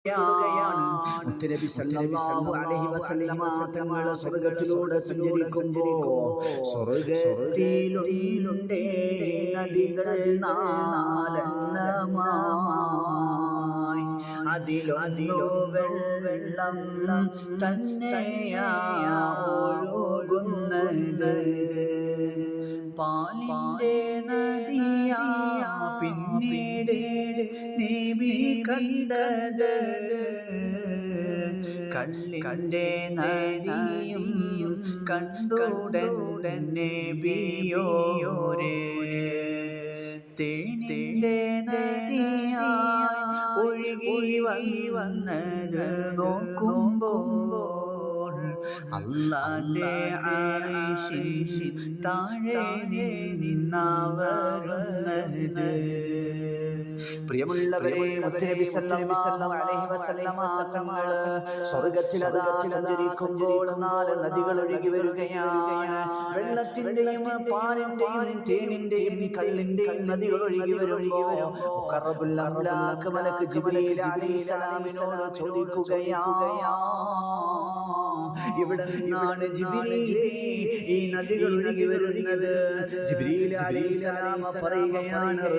മുത്തുനബി സല്ലല്ലാഹു അലൈഹി വസല്ലമ തങ്ങൾ സ്വർഗ്ഗത്തിലൂടെ സഞ്ചരിക്കുമ്പോൾ സ്വർഗ്ഗത്തിലുണ്ടേ നദികൾ നാലെണ്ണമായി അതിലൊന്നു വെള്ളം തന്നെയാ ഒഴുകുന്നത് പാലിന്റെ നദിയാ പിന്നീട് നബി കണ്ടത് കള്ളിന്റെ നദിയും കണ്ടുടൻ നബിയോരേ തേനിന്റെ നദിയായി ഒഴുകി വന്നത് നോക്കുമ്പോൾ അല്ലാഹുവിന്റെ അർശിൻ താഴെ നിന്നവരുന്നത്. പ്രിയമുള്ളവരെ, മുത്തുനബി സല്ലല്ലാഹു അലൈഹി വസല്ലമ തങ്ങൾ സ്വർഗ്ഗത്തിലതാ സഞ്ചരിക്കുമ്പോൾ നാല് നദികൾ ഒഴുകി വരികയാണ്. വെള്ളത്തിന്റെയും പാലിന്റെയും തേനിന്റെയും കള്ളിന്റെയും നദികൾ ഒഴുകി വരുമ്പോൾ മുഖറബുൽ അംലാക്ക് മലക്ക് ജിബ്രീൽ അലൈഹിസ്സലാമിനോട് ചോദിക്കുകയാണ്, ഇവിടെ നിന്നാണ് ജിബ്രീലേ ഈ നദികൾ ഒഴുകി വരുന്നത്? ജിബ്രീൽ അലൈഹിസ്സലാം പറയുകയാണ്,